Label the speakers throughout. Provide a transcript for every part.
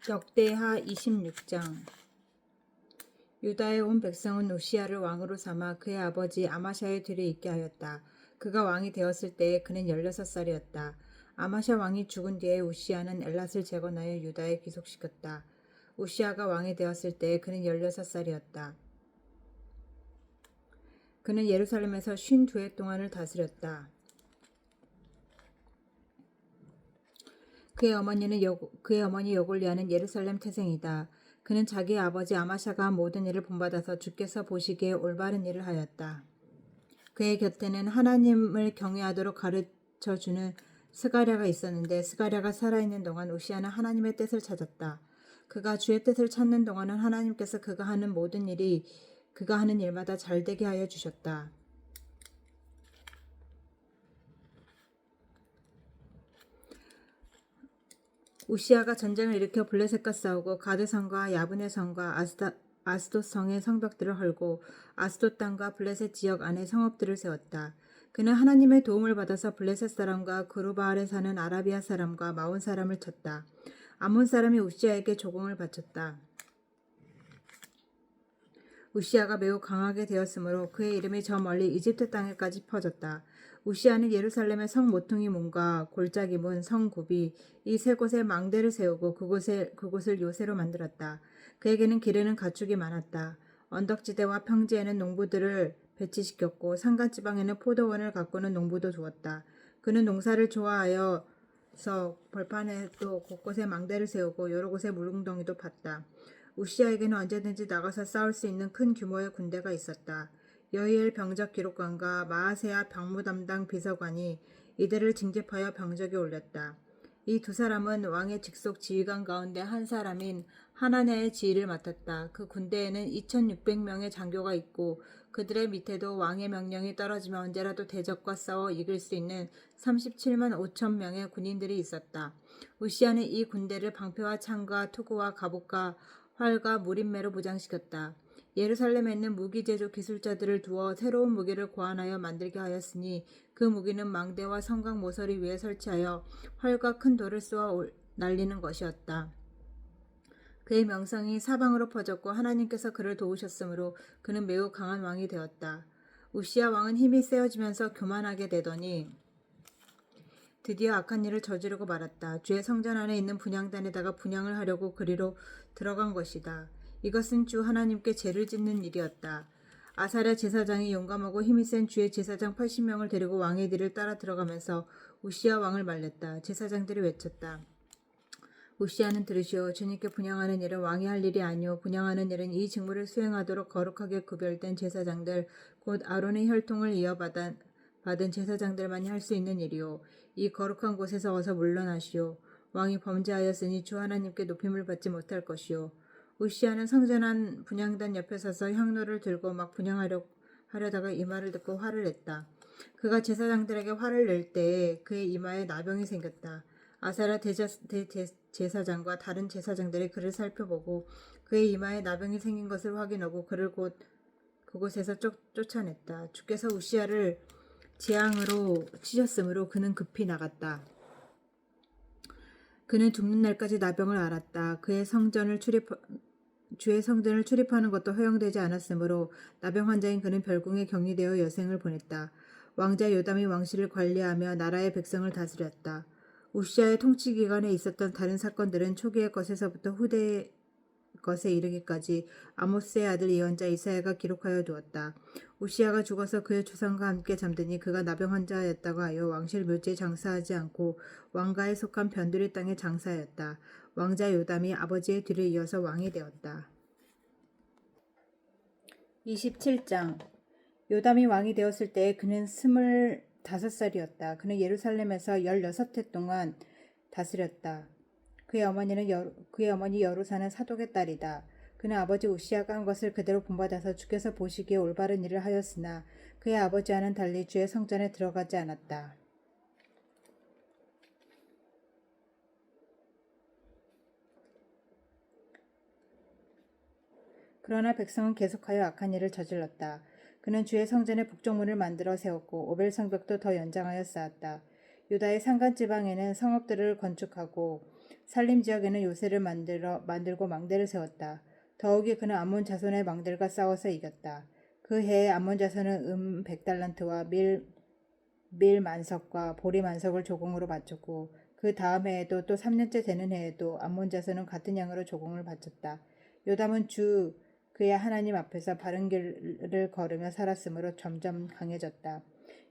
Speaker 1: 역대하 26장. 유다의 온 백성은 우시야를 왕으로 삼아 그의 아버지 아마샤의 뒤를 잇게 하였다. 그가 왕이 되었을 때에 그는 16살이었다. 아마샤 왕이 죽은 뒤에 우시야는 엘랏을 재건하여 유다에 귀속시켰다. 우시야가 왕이 되었을 때에 그는 16살이었다. 그는 예루살렘에서 52해 동안을 다스렸다. 그의 어머니 여골리아는 예루살렘 태생이다. 그는 자기 아버지 아마샤가 한 모든 일을 본받아서 주께서 보시기에 올바른 일을 하였다. 그의 곁에는 하나님을 경외하도록 가르쳐주는 스가랴가 있었는데 스가랴가 살아있는 동안 우시야는 하나님의 뜻을 찾았다. 그가 주의 뜻을 찾는 동안은 하나님께서 그가 하는 모든 일이 그가 하는 일마다 잘되게 하여 주셨다. 우시야가 전쟁을 일으켜 블레셋과 싸우고 가드성과 야브네 성과 아스돗 성의 성벽들을 헐고 아스돗 땅과 블레셋 지역 안에 성읍들을 세웠다. 그는 하나님의 도움을 받아서 블레셋 사람과 그루바알에 사는 아라비아 사람과 마온 사람을 쳤다. 암몬 사람이 우시야에게 조공을 바쳤다. 우시야가 매우 강하게 되었으므로 그의 이름이 저 멀리 이집트 땅에까지 퍼졌다. 우시야는 예루살렘의 성 모퉁이 문과 골짜기 문, 성구비 이 세 곳에 망대를 세우고 그곳을 요새로 만들었다. 그에게는 기르는 가축이 많았다. 언덕지대와 평지에는 농부들을 배치시켰고 산간지방에는 포도원을 가꾸는 농부도 두었다. 그는 농사를 좋아하여서 벌판에도 곳곳에 망대를 세우고 여러 곳에 물웅덩이도 팠다. 우시야에게는 언제든지 나가서 싸울 수 있는 큰 규모의 군대가 있었다. 여히엘 병적 기록관과 마아세야 병무 담당 비서관이 이들을 징집하여 병적에 올렸다. 이 두 사람은 왕의 직속 지휘관 가운데 한 사람인 하나냐의 지휘를 맡았다. 그 군대에는 2600명의 장교가 있고 그들의 밑에도 왕의 명령이 떨어지면 언제라도 대적과 싸워 이길 수 있는 37만 5천 명의 군인들이 있었다. 우시야는 이 군대를 방패와 창과 투구와 갑옷과 활과 무림매로 무장시켰다. 예루살렘에 있는 무기 제조 기술자들을 두어 새로운 무기를 고안하여 만들게 하였으니 그 무기는 망대와 성곽 모서리 위에 설치하여 활과 큰 돌을 쏘아 날리는 것이었다. 그의 명성이 사방으로 퍼졌고 하나님께서 그를 도우셨으므로 그는 매우 강한 왕이 되었다. 우시야 왕은 힘이 세어지면서 교만하게 되더니 드디어 악한 일을 저지르고 말았다. 주의 성전 안에 있는 분향단에다가 분향을 하려고 그리로 들어간 것이다. 이것은 주 하나님께 죄를 짓는 일이었다. 아사랴 제사장이 용감하고 힘이 센 주의 제사장 80명을 데리고 왕의 뒤를 따라 들어가면서 우시야 왕을 말렸다. 제사장들이 외쳤다. 우시야는 들으시오. 주님께 분향하는 일은 왕이 할 일이 아니오. 분향하는 일은 이 직무를 수행하도록 거룩하게 구별된 제사장들 곧 아론의 혈통을 이어받은 제사장들만이 할 수 있는 일이오. 이 거룩한 곳에서 어서 물러나시오. 왕이 범죄하였으니 주 하나님께 높임을 받지 못할 것이오. 우시야는 성전 안 분향단 옆에 서서 향로를 들고 막 분향하려다가 이 말을 듣고 화를 냈다. 그가 제사장들에게 화를 낼 때에 그의 이마에 나병이 생겼다. 아사랴 제사장과 다른 제사장들이 그를 살펴보고 그의 이마에 나병이 생긴 것을 확인하고 그를 곧 그곳에서 쫓아냈다. 주께서 우시야를 재앙으로 치셨으므로 그는 급히 나갔다. 그는 죽는 날까지 나병을 앓았다. 주의 성전을 출입하는 것도 허용되지 않았으므로 나병 환자인 그는 별궁에 격리되어 여생을 보냈다. 왕자 요담이 왕실을 관리하며 나라의 백성을 다스렸다. 우시야의 통치 기간에 있었던 다른 사건들은 초기의 것에서부터 후대의 것에 이르기까지 아모스의 아들 예언자 이사야가 기록하여 두었다. 우시야가 죽어서 그의 조상과 함께 잠드니 그가 나병 환자였다고 하여 왕실 묘지에 장사하지 않고 왕가에 속한 변두리 땅에 장사하였다. 왕자 요담이 아버지의 뒤를 이어서 왕이 되었다. 27장. 요담이 왕이 되었을 때에 그는 25살이었다. 그는 예루살렘에서 16해 동안 다스렸다. 그의 어머니 여루사는 사독의 딸이다. 그는 아버지 우시야가 한 것을 그대로 본받아서 주께서 보시기에 올바른 일을 하였으나 그의 아버지와는 달리 주의 성전에 들어가지 않았다. 그러나 백성은 계속하여 악한 일을 저질렀다. 그는 주의 성전에 북쪽문을 만들어 세웠고 오벨 성벽도 더 연장하여 쌓았다. 유다의 산간 지방에는 성읍들을 건축하고 살림 지역에는 요새를 만들고 망대를 세웠다. 더욱이 그는 암몬 자손의 망들과 싸워서 이겼다. 그 해에 암몬 자손은 100달란트와 밀 만석과 보리 만석을 조공으로 바쳤고 그 다음 해에도 또 3년째 되는 해에도 암몬 자손은 같은 양으로 조공을 바쳤다. 요담은 주 그의 하나님 앞에서 바른 길을 걸으며 살았으므로 점점 강해졌다.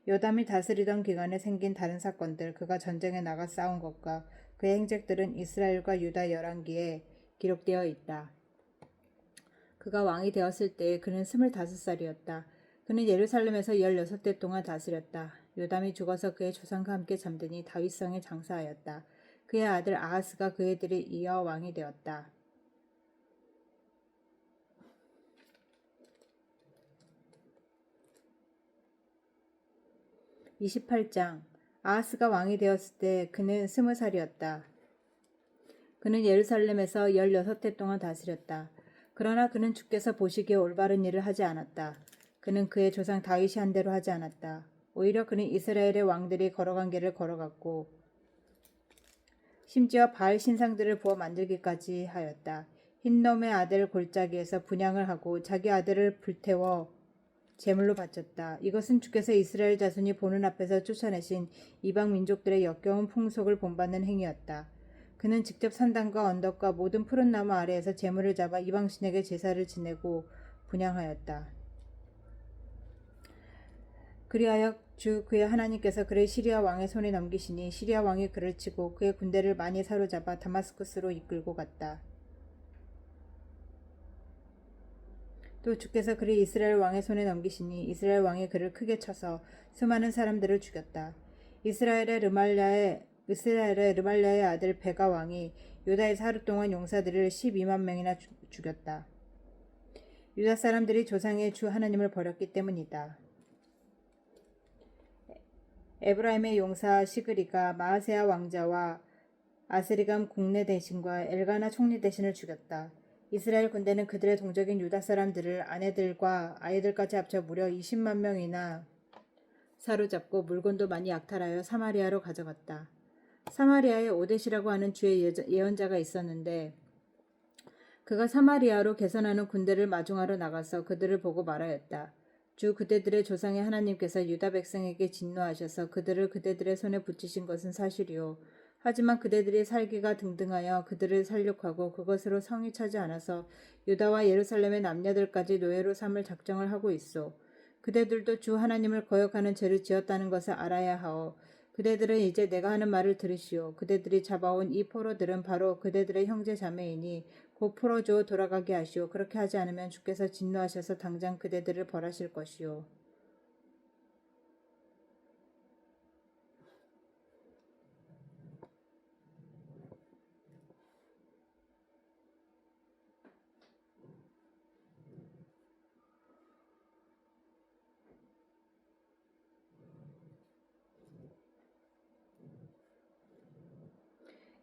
Speaker 1: 요담이 다스리던 기간에 생긴 다른 사건들, 그가 전쟁에 나가 싸운 것과 그의 행적들은 이스라엘과 유다 열왕기에 기록되어 있다. 그가 왕이 되었을 때에 그는 25살이었다. 그는 예루살렘에서 16대 동안 다스렸다. 요담이 죽어서 그의 조상과 함께 잠드니 다윗성에 장사하였다. 그의 아들 아하스가 그의 들에 이어 왕이 되었다. 28장 아하스가 왕이 되었을 때 그는 20살이었다. 그는 예루살렘에서 16해 동안 다스렸다. 그러나 그는 주께서 보시기에 올바른 일을 하지 않았다. 그는 그의 조상 다윗이 한 대로 하지 않았다. 오히려 그는 이스라엘의 왕들이 걸어간 길을 걸어갔고 심지어 바알 신상들을 부어 만들기까지 하였다. 흰놈의 아들 골짜기에서 분향을 하고 자기 아들을 불태워 제물로 바쳤다. 이것은 주께서 이스라엘 자손이 보는 앞에서 쫓아내신 이방 민족들의 역겨운 풍속을 본받는 행위였다. 그는 직접 산당과 언덕과 모든 푸른 나무 아래에서 제물을 잡아 이방신에게 제사를 지내고 분향하였다. 그리하여 주 그의 하나님께서 그를 시리아 왕의 손에 넘기시니 시리아 왕이 그를 치고 그의 군대를 많이 사로잡아 다마스쿠스로 이끌고 갔다. 또 주께서 그를 이스라엘 왕의 손에 넘기시니 이스라엘 왕이 그를 크게 쳐서 수많은 사람들을 죽였다. 이스라엘의 르말랴의 아들 베가 왕이 유다에서 하루 동안 용사들을 12만 명이나 죽였다. 유다 사람들이 조상의 주 하나님을 버렸기 때문이다. 에브라임의 용사 시그리가 마아세아 왕자와 아스리감 국내 대신과 엘가나 총리 대신을 죽였다. 이스라엘 군대는 그들의 동족인 유다 사람들을 아내들과 아이들까지 합쳐 무려 20만 명이나 사로잡고 물건도 많이 약탈하여 사마리아로 가져갔다. 사마리아에 오뎃이라고 하는 주의 예언자가 있었는데 그가 사마리아로 개선하는 군대를 마중하러 나가서 그들을 보고 말하였다. 주 그대들의 조상의 하나님께서 유다 백성에게 진노하셔서 그들을 그대들의 손에 붙이신 것은 사실이요. 하지만 그대들이 살기가 등등하여 그들을 살육하고 그것으로 성이 차지 않아서 유다와 예루살렘의 남녀들까지 노예로 삼을 작정을 하고 있어. 그대들도 주 하나님을 거역하는 죄를 지었다는 것을 알아야 하오. 그대들은 이제 내가 하는 말을 들으시오. 그대들이 잡아온 이 포로들은 바로 그대들의 형제 자매이니 곧 풀어주어 돌아가게 하시오. 그렇게 하지 않으면 주께서 진노하셔서 당장 그대들을 벌하실 것이오.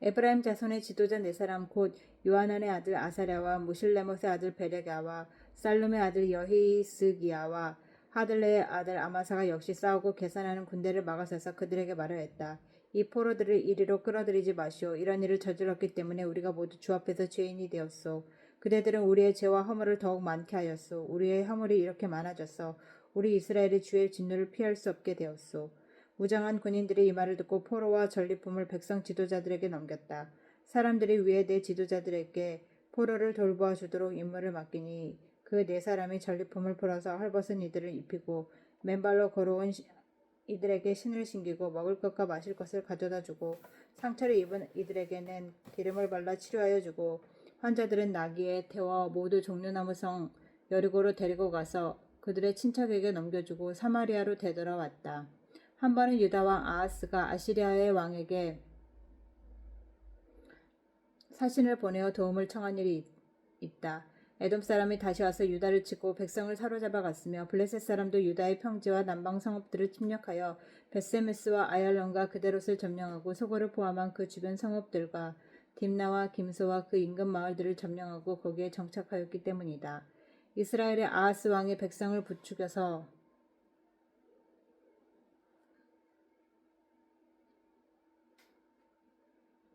Speaker 1: 에브라임 자손의 지도자 네 사람 곧 요하난의 아들 아사랴와 무실레못의 아들 베레가와 살룸의 아들 여히스기야와 하들레의 아들 아마사가 역시 싸우고 계산하는 군대를 막아서서 그들에게 말하였다. 이 포로들을 이리로 끌어들이지 마시오. 이런 일을 저질렀기 때문에 우리가 모두 주 앞에서 죄인이 되었소. 그대들은 우리의 죄와 허물을 더욱 많게 하였소. 우리의 허물이 이렇게 많아져서 우리 이스라엘이 주의 진노를 피할 수 없게 되었소. 무장한 군인들이 이 말을 듣고 포로와 전리품을 백성 지도자들에게 넘겼다. 사람들이 위에 네 지도자들에게 포로를 돌보아 주도록 임무를 맡기니 그 네 사람이 전리품을 풀어서 헐벗은 이들을 입히고 맨발로 걸어온 이들에게 신을 신기고 먹을 것과 마실 것을 가져다 주고 상처를 입은 이들에게는 기름을 발라 치료하여 주고 환자들은 나귀에 태워 모두 종려나무 성 여리고로 데리고 가서 그들의 친척에게 넘겨주고 사마리아로 되돌아왔다. 한 번은 유다 왕 아하스가 아시리아의 왕에게 사신을 보내어 도움을 청한 일이 있다. 에돔 사람이 다시 와서 유다를 치고 백성을 사로잡아 갔으며 블레셋 사람도 유다의 평지와 남방 성읍들을 침략하여 벳세메스와 아얄론과 그데롯을 점령하고 소고를 포함한 그 주변 성읍들과 딥나와 김소와 그 인근 마을들을 점령하고 거기에 정착하였기 때문이다. 이스라엘의 아하스 왕이 백성을 부추겨서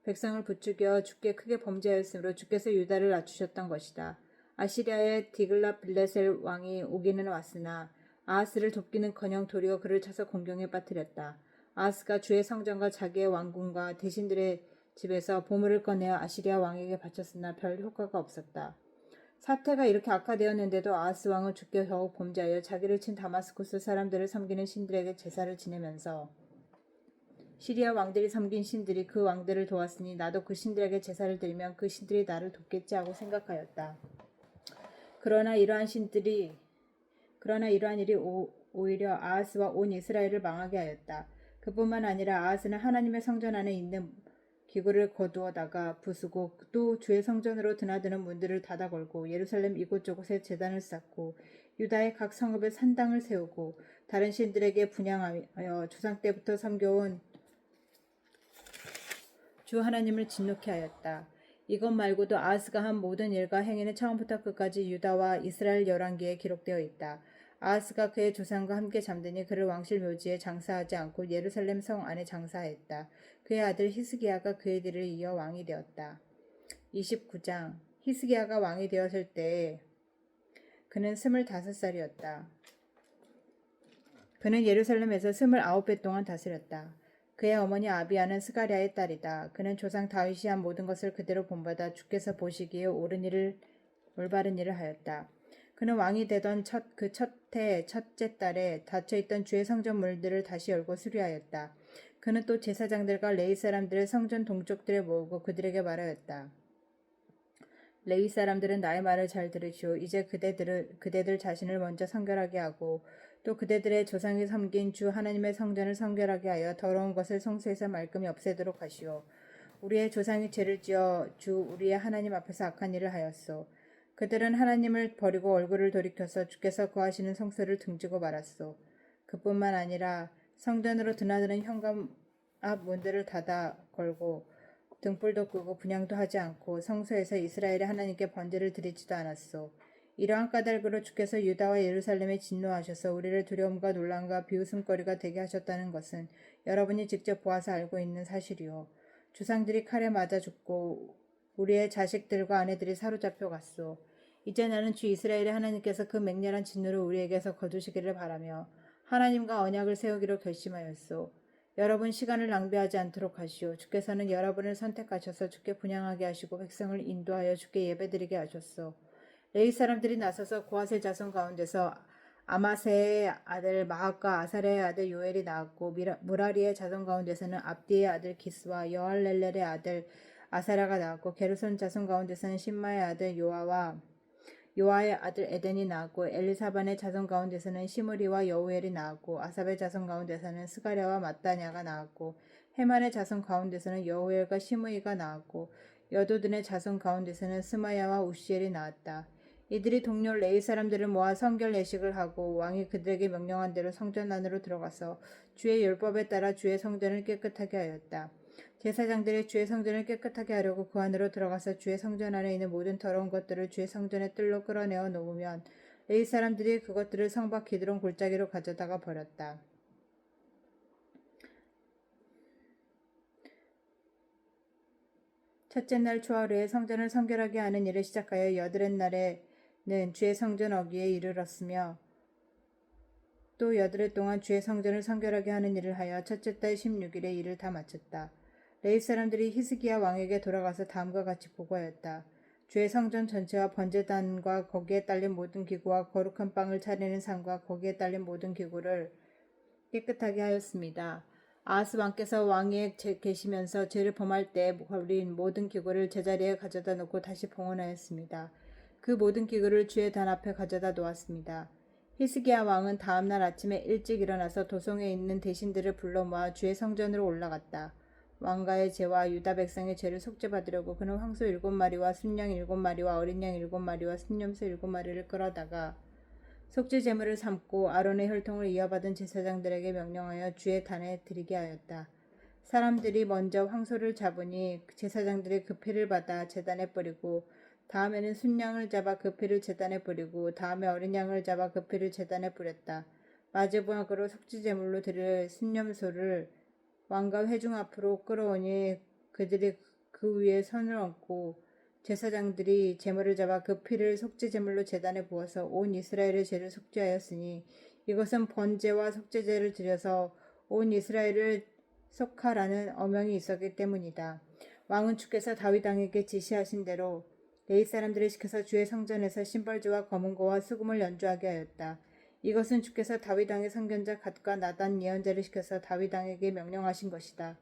Speaker 1: 백성을 부추겨 주께 크게 범죄하였으므로 주께서 유다를 낮추셨던 것이다. 아시리아의 디글랏빌레셀 왕이 오기는 왔으나 아하스를 돕기는커녕 도리어 그를 쳐서 공경에 빠뜨렸다. 아하스가 주의 성전과 자기의 왕궁과 대신들의 집에서 보물을 꺼내어 아시리아 왕에게 바쳤으나 별 효과가 없었다. 사태가 이렇게 악화되었는데도 아하스 왕은 주께 더욱 범죄하여 자기를 친 다마스쿠스 사람들을 섬기는 신들에게 제사를 지내면서 시리아 왕들이 섬긴 신들이 그 왕들을 도왔으니 나도 그 신들에게 제사를 드리면 그 신들이 나를 돕겠지 하고 생각하였다. 그러나 이러한 일이 오히려 아하스와 온 이스라엘을 망하게 하였다. 그뿐만 아니라 아하스는 하나님의 성전 안에 있는 기구를 거두어다가 부수고 또 주의 성전으로 드나드는 문들을 닫아 걸고 예루살렘 이곳저곳에 제단을 쌓고 유다의 각 성읍에 산당을 세우고 다른 신들에게 분향하여 조상 때부터 섬겨온 주 하나님을 진노케 하였다. 이것 말고도 아하스가 한 모든 일과 행위는 처음부터 끝까지 유다와 이스라엘 열왕기에 기록되어 있다. 아하스가 그의 조상과 함께 잠드니 그를 왕실 묘지에 장사하지 않고 예루살렘 성 안에 장사했다. 그의 아들 히스기야가 그의 뒤를 이어 왕이 되었다. 29장 히스기야가 왕이 되었을 때에 그는 25살이었다. 그는 예루살렘에서 29배 동안 다스렸다. 그의 어머니 아비야는 스가랴의 딸이다. 그는 조상 다윗이 한 모든 것을 그대로 본받아 주께서 보시기에 올바른 일을 하였다. 그는 왕이 되던 첫해 첫째 달에 닫혀있던 주의 성전 문들을 다시 열고 수리하였다. 그는 또 제사장들과 레위 사람들을 성전 동쪽들에 모으고 그들에게 말하였다. 레위 사람들은 나의 말을 잘 들으시오. 이제 그대들 자신을 먼저 성결하게 하고 또 그대들의 조상이 섬긴 주 하나님의 성전을 성결하게 하여 더러운 것을 성소에서 말끔히 없애도록 하시오. 우리의 조상이 죄를 지어 주 우리의 하나님 앞에서 악한 일을 하였소. 그들은 하나님을 버리고 얼굴을 돌이켜서 주께서 거하시는 성소를 등지고 말았소. 그뿐만 아니라 성전으로 드나드는 현관 앞 문들을 닫아 걸고 등불도 끄고 분향도 하지 않고 성소에서 이스라엘의 하나님께 번제를 드리지도 않았소. 이러한 까닭으로 주께서 유다와 예루살렘에 진노하셔서 우리를 두려움과 놀람과 비웃음거리가 되게 하셨다는 것은 여러분이 직접 보아서 알고 있는 사실이요. 조상들이 칼에 맞아 죽고 우리의 자식들과 아내들이 사로잡혀 갔소. 이제 나는 주 이스라엘의 하나님께서 그 맹렬한 진노를 우리에게서 거두시기를 바라며 하나님과 언약을 세우기로 결심하였소. 여러분 시간을 낭비하지 않도록 하시오. 주께서는 여러분을 선택하셔서 주께 분향하게 하시고 백성을 인도하여 주께 예배드리게 하셨소. 레위 사람들이 나서서 고하셀 자손 가운데서 아마세의 아들 마학과 아사랴의 아들 요엘이 나왔고 무라리의 자손 가운데서는 압디의 아들 기스와 여할렐렐의 아들 아사랴가 나왔고 게르손 자손 가운데서는 신마의 아들 요아의 아들 에덴이 나왔고 엘리사반의 자손 가운데서는 시므리와 여우엘이 나왔고 아삽의 자손 가운데서는 스가랴와 마따냐가 나왔고 헤만의 자손 가운데서는 여우엘과 시므이가 나왔고 여도든의 자손 가운데서는 스마야와 우시엘이 나왔다. 이들이 동료 레위 사람들을 모아 성결 예식을 하고 왕이 그들에게 명령한 대로 성전 안으로 들어가서 주의 율법에 따라 주의 성전을 깨끗하게 하였다. 제사장들이 주의 성전을 깨끗하게 하려고 그 안으로 들어가서 주의 성전 안에 있는 모든 더러운 것들을 주의 성전의 뜰로 끌어내어 놓으면 레위 사람들이 그것들을 성 밖 기드론 골짜기로 가져다가 버렸다. 첫째 날 초하루에 성전을 성결하게 하는 일을 시작하여 여드렛 날에는 주의 성전 어기에 이르렀으며 또 여드렛 동안 주의 성전을 성결하게 하는 일을 하여 첫째 달 16일에 일을 다 마쳤다. 레위 사람들이 히스기야 왕에게 돌아가서 다음과 같이 보고하였다. 주의 성전 전체와 번제단과 거기에 딸린 모든 기구와 거룩한 빵을 차리는 상과 거기에 딸린 모든 기구를 깨끗하게 하였습니다. 아하스 왕께서 왕위에 계시면서 죄를 범할 때 버린 모든 기구를 제자리에 가져다 놓고 다시 봉헌하였습니다. 그 모든 기구를 주의 단 앞에 가져다 놓았습니다. 히스기야 왕은 다음날 아침에 일찍 일어나서 도성에 있는 대신들을 불러 모아 주의 성전으로 올라갔다. 왕가의 죄와 유다 백성의 죄를 속죄받으려고 그는 황소 7마리와 순양 7마리와 어린 양 7마리와 순염소 7마리를 끌어다가 속죄 제물을 삼고 아론의 혈통을 이어받은 제사장들에게 명령하여 주의 단에 드리게 하였다. 사람들이 먼저 황소를 잡으니 제사장들이 그 피를 받아 제단에 뿌리고 다음에는 순양을 잡아 그 피를 제단에 뿌리고 다음에 어린 양을 잡아 그 피를 제단에 뿌렸다. 마지막으로 속죄 제물로 드릴 순염소를 왕과 회중 앞으로 끌어오니 그들이 그 위에 손을 얹고 제사장들이 제물을 잡아 그 피를 속죄 제물로 제단에 부어서 온 이스라엘의 죄를 속죄하였으니 이것은 번제와 속죄제를 드려서 온 이스라엘을 속하라는 어명이 있었기 때문이다. 왕은 주께서 다윗 왕에게 지시하신 대로 레위 사람들을 시켜서 주의 성전에서 신발주와 검은고와 수금을 연주하게 하였다. 이것은 주께서 다윗 왕의 선견자 갓과 나단 예언자를 시켜서 다윗 왕에게 명령하신 것이다.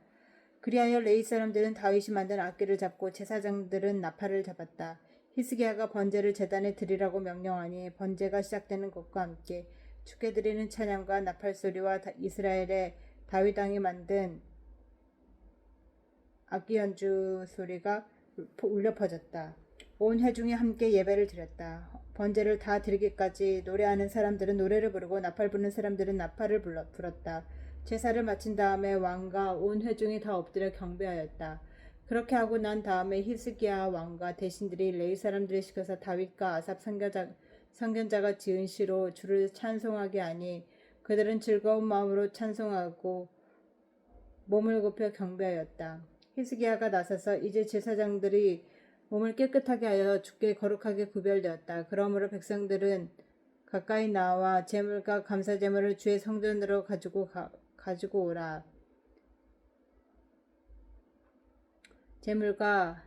Speaker 1: 그리하여 레위 사람들은 다윗이 만든 악기를 잡고 제사장들은 나팔을 잡았다. 히스기야가 번제를 제단에 드리라고 명령하니 번제가 시작되는 것과 함께 주께 드리는 찬양과 나팔 소리와 이스라엘의 다윗 왕이 만든 악기 연주 소리가 울려 퍼졌다. 온 회중이 함께 예배를 드렸다. 번제를 다 드리기까지 노래하는 사람들은 노래를 부르고 나팔 부는 사람들은 나팔을 불었다. 제사를 마친 다음에 왕과 온 회중이 다 엎드려 경배하였다. 그렇게 하고 난 다음에 히스기야 왕과 대신들이 레위 사람들을 시켜서 다윗과 아삽 선견자가 지은 시로 주를 찬송하게 하니 그들은 즐거운 마음으로 찬송하고 몸을 굽혀 경배하였다. 히스기야가 나서서 이제 제사장들이 몸을 깨끗하게 하여 주께 거룩하게 구별되었다. 그러므로 백성들은 가까이 나와 제물과 감사제물을 주의 성전으로 가지고 오라. 제물과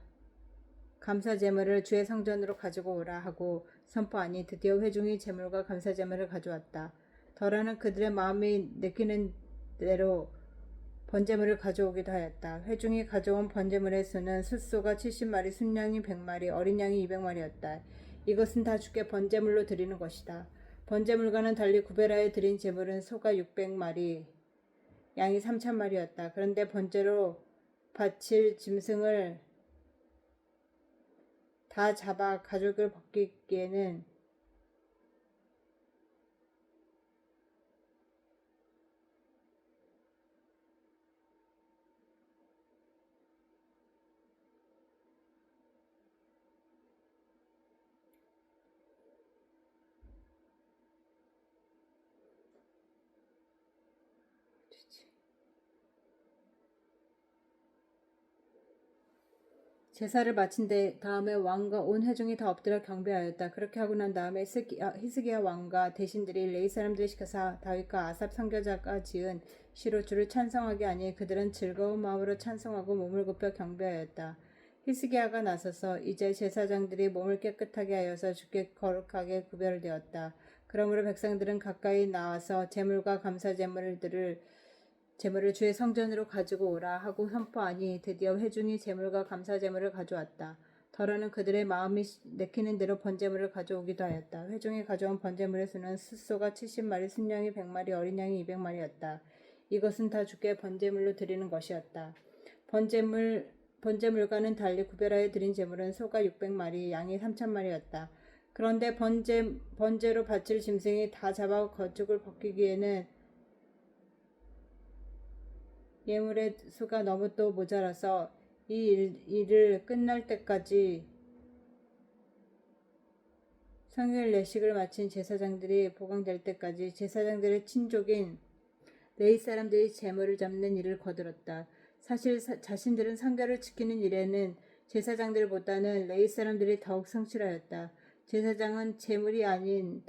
Speaker 1: 감사제물을 주의 성전으로 가지고 오라 하고 선포하니 드디어 회중이 제물과 감사제물을 가져왔다. 더러는 그들의 마음이 내키는 대로 번제물을 가져오기도 하였다. 회중이 가져온 번제물의 수는 숫소가 70마리, 순양이 100마리, 어린 양이 200마리였다. 이것은 다 주께 번제물로 드리는 것이다. 번제물과는 달리 구별하여 드린 제물은 소가 600마리, 양이 3000마리였다. 그런데 번제로 바칠 짐승을 다 잡아 가죽을 벗기기에는 제사를 마친 다음에 왕과 온 회중이 다 엎드려 경배하였다. 그렇게 하고 난 다음에 히스기야 왕과 대신들이 레위 사람들을 시켜서 다윗과 아삽 선교자가 지은 시로 주를 찬송하게 하니 그들은 즐거운 마음으로 찬송하고 몸을 굽혀 경배하였다. 히스기야가 나서서 이제 제사장들이 몸을 깨끗하게 하여서 주께 거룩하게 구별되었다. 그러므로 백성들은 가까이 나와서 제물과 감사 제물을 주의 성전으로 가지고 오라 하고 선포하니 드디어 회중이 제물과 감사 제물을 가져왔다. 더러는 그들의 마음이 내키는 대로 번제물을 가져오기도 하였다. 회중이 가져온 번제물의 수는 숫소가 70마리, 순양이 100마리, 어린 양이 200마리였다. 이것은 다 주께 번제물로 드리는 것이었다. 번제물과는 달리 구별하여 드린 제물은 소가 600마리, 양이 3000마리였다. 그런데 번제로 바칠 짐승이 다 잡아 거죽을 벗기기에는 예물의 수가 너무 또 모자라서 이 일을 끝날 때까지 성일 내식을 마친 제사장들이 보강될 때까지 제사장들의 친족인 레위 사람들이 제물을 잡는 일을 거들었다. 사실 자신들은 성결을 지키는 일에는 제사장들보다는 레위 사람들이 더욱 성실하였다. 제사장은 제물이 아닌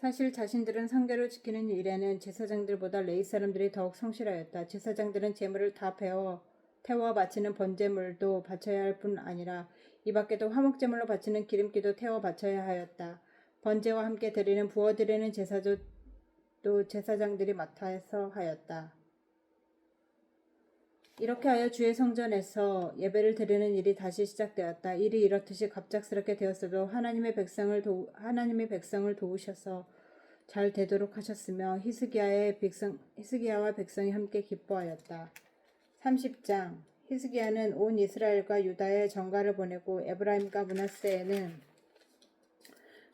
Speaker 1: 사실 자신들은 성결을 지키는 일에는 제사장들보다 레위 사람들이 더욱 성실하였다. 제사장들은 제물을 다 태워 바치는 번제물도 바쳐야 할 뿐 아니라 이 밖에도 화목제물로 바치는 기름기도 태워 바쳐야 하였다. 번제와 함께 드리는 부어드리는 제사도 제사장들이 맡아서 하였다. 이렇게 하여 주의 성전에서 예배를 드리는 일이 다시 시작되었다. 일이 이렇듯이 갑작스럽게 되었어도 하나님의 백성을 도우셔서 잘 되도록 하셨으며 히스기야와 백성이 함께 기뻐하였다. 30장 히스기야는 온 이스라엘과 유다에 전가를 보내고 에브라임과 므낫세에는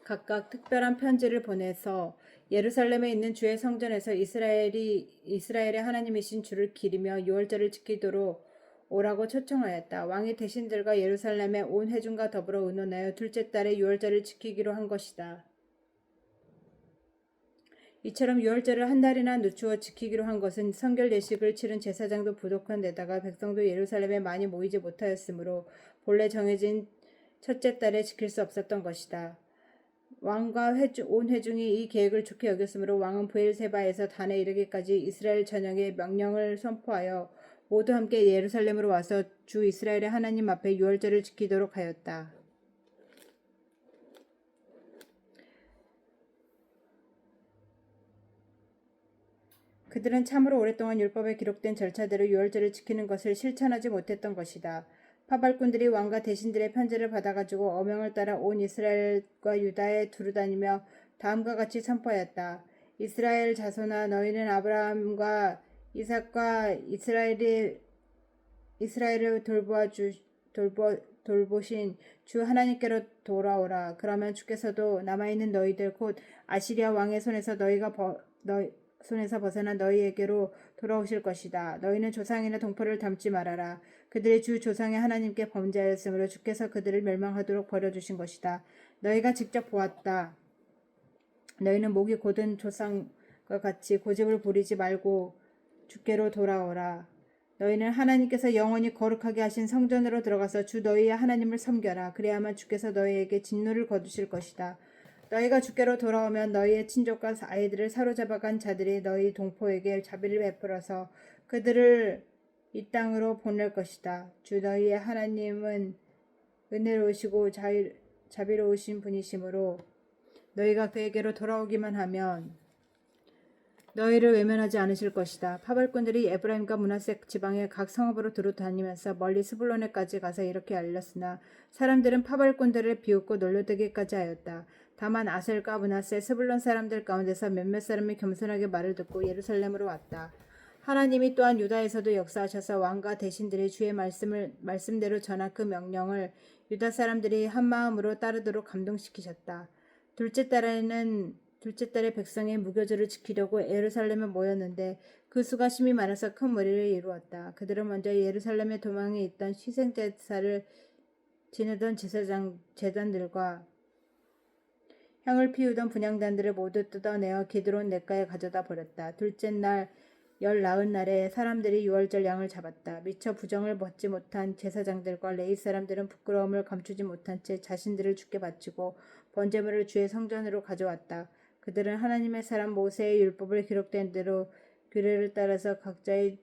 Speaker 1: 각각 특별한 편지를 보내서 예루살렘에 있는 주의 성전에서 이스라엘의 하나님이신 주를 기리며 유월절을 지키도록 오라고 초청하였다. 왕이 대신들과 예루살렘의 온 회중과 더불어 의논하여 둘째 달에 유월절을 지키기로 한 것이다. 이처럼 유월절을 한 달이나 늦추어 지키기로 한 것은 성결 예식을 치른 제사장도 부족한 데다가 백성도 예루살렘에 많이 모이지 못하였으므로 본래 정해진 첫째 달에 지킬 수 없었던 것이다. 왕과 온 회중이 이 계획을 좋게 여겼으므로 왕은 브엘세바에서 단에 이르기까지 이스라엘 전역에 명령을 선포하여 모두 함께 예루살렘으로 와서 주 이스라엘의 하나님 앞에 유월절을 지키도록 하였다. 그들은 참으로 오랫동안 율법에 기록된 절차대로 유월절을 지키는 것을 실천하지 못했던 것이다. 파발꾼들이 왕과 대신들의 편지를 받아가지고 어명을 따라 온 이스라엘과 유다에 두루다니며 다음과 같이 선포하였다. 이스라엘 자손아, 너희는 아브라함과 이삭과 이스라엘을 돌보신 주 하나님께로 돌아오라. 그러면 주께서도 남아있는 너희들 곧 아시리아 왕의 손에서 손에서 벗어난 너희에게로 돌아오실 것이다. 너희는 조상이나 동포를 닮지 말아라. 그들의 주 조상의 하나님께 범죄하였으므로 주께서 그들을 멸망하도록 버려두신 것이다. 너희가 직접 보았다. 너희는 목이 곧은 조상과 같이 고집을 부리지 말고 주께로 돌아오라. 너희는 하나님께서 영원히 거룩하게 하신 성전으로 들어가서 주 너희의 하나님을 섬겨라. 그래야만 주께서 너희에게 진노를 거두실 것이다. 너희가 주께로 돌아오면 너희의 친족과 아이들을 사로잡아간 자들이 너희 동포에게 자비를 베풀어서 그들을 이 땅으로 보낼 것이다. 주 너희의 하나님은 은혜로우시고 자비로우신 분이시므로 너희가 그에게로 돌아오기만 하면 너희를 외면하지 않으실 것이다. 파발꾼들이 에브라임과 므낫세 지방의 각 성읍으로 두루 다니면서 멀리 스불론에까지 가서 이렇게 알렸으나 사람들은 파발꾼들을 비웃고 놀려대기까지 하였다. 다만 아셀과 므낫세 스불론 사람들 가운데서 몇몇 사람이 겸손하게 말을 듣고 예루살렘으로 왔다. 하나님이 또한 유다에서도 역사하셔서 왕과 대신들이 주의 말씀대로 전한 그 명령을 유다 사람들이 한 마음으로 따르도록 감동시키셨다. 둘째 달에 백성의 무교절을 지키려고 예루살렘에 모였는데 그 수가 심히 많아서 큰 무리를 이루었다. 그들은 먼저 예루살렘에 도망해 있던 희생제사를 지내던 제단들과 향을 피우던 분향단들을 모두 뜯어내어 기드론 냇가에 가져다 버렸다. 둘째 날 나흔 날에 사람들이 유월절 양을 잡았다. 미처 부정을 벗지 못한 제사장들과 레위 사람들은 부끄러움을 감추지 못한 채 자신들을 주께 바치고 번제물을 주의 성전으로 가져왔다. 그들은 하나님의 사람 모세의 율법을 기록된 대로 규례를 따라서 각자의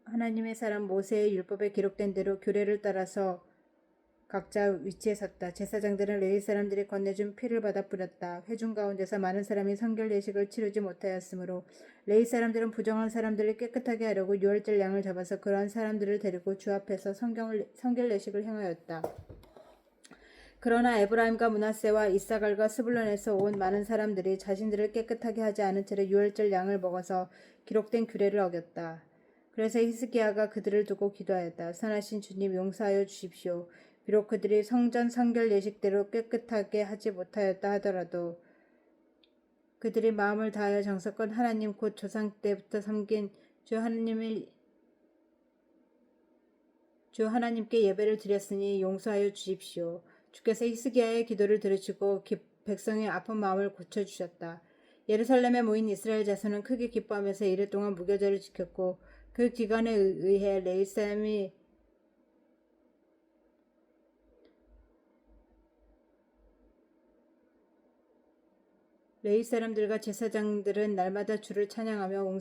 Speaker 1: 하나님의 사람 모세의 율법에 기록된 대로 규례를 따라서 각자 위치에 섰다. 제사장들은 레위 사람들이 건네준 피를 받아 뿌렸다. 회중 가운데서 많은 사람이 성결 예식을 치르지 못하였으므로 레위 사람들은 부정한 사람들을 깨끗하게 하려고 유월절 양을 잡아서 그러한 사람들을 데리고 주 앞에서 성결 예식을 행하였다. 그러나 에브라임과 므낫세와 이사갈과 스불론에서 온 많은 사람들이 자신들을 깨끗하게 하지 않은 채로 유월절 양을 먹어서 기록된 규례를 어겼다. 그래서 히스기야가 그들을 두고 기도하였다. 선하신 주님, 용서하여 주십시오. 비록 그들이 성전 성결 예식대로 깨끗하게 하지 못하였다 하더라도 그들이 마음을 다하여 정성껏 하나님 곧 조상 때부터 섬긴 주 하나님께 예배를 드렸으니 용서하여 주십시오. 주께서 히스기야의 기도를 들으시고 백성의 아픈 마음을 고쳐주셨다. 예루살렘에 모인 이스라엘 자손은 크게 기뻐하면서 이래 동안 무교절을 지켰고 그 기간에 의해 레위 사람들과 제사장들은 날마다 주를 찬양하며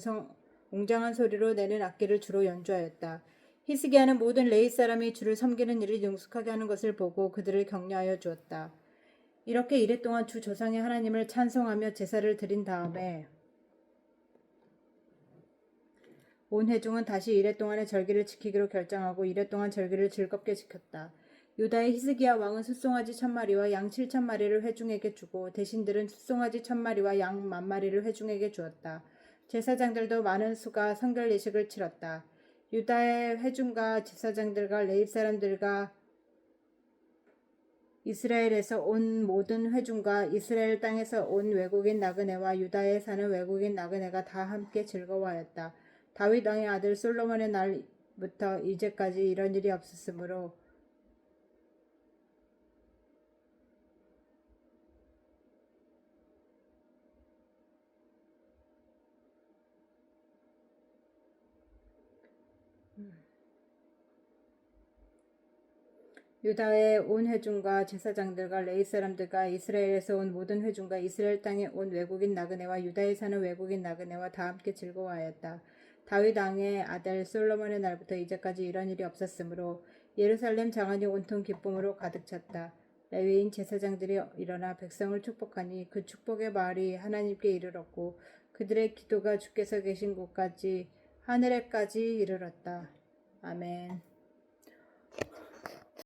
Speaker 1: 웅장한 소리로 내는 악기를 주로 연주하였다. 히스기야는 모든 레위 사람이 주를 섬기는 일을 능숙하게 하는 것을 보고 그들을 격려하여 주었다. 이렇게 이래 동안 주 조상의 하나님을 찬송하며 제사를 드린 다음에 온 회중은 다시 이래 동안의 절기를 지키기로 결정하고 이래 동안 절기를 즐겁게 지켰다. 유다의 히스기야 왕은 숫송아지 1000마리와 양 7000마리를 회중에게 주고 대신들은 숫송아지 1000마리와 양 10,000마리를 회중에게 주었다. 제사장들도 많은 수가 성결 예식을 치렀다. 유다의 회중과 제사장들과 레위 사람들과 이스라엘에서 온 모든 회중과 이스라엘 땅에서 온 외국인 나그네와 유다에 사는 외국인 나그네가 다 함께 즐거워하였다. 다윗 왕의 아들 솔로몬의 날부터 이제까지 이런 일이 없었으므로 유다의 온 회중과 제사장들과 레위 사람들과 이스라엘에서 온 모든 회중과 이스라엘 땅에 온 외국인 나그네와 유다에 사는 외국인 나그네와 다 함께 즐거워하였다. 다윗 왕의 아들 솔로몬의 날부터 이제까지 이런 일이 없었으므로 예루살렘 장안이 온통 기쁨으로 가득 찼다. 레위인 제사장들이 일어나 백성을 축복하니 그 축복의 말이 하나님께 이르렀고 그들의 기도가 주께서 계신 곳까지 하늘에까지 이르렀다. 아멘.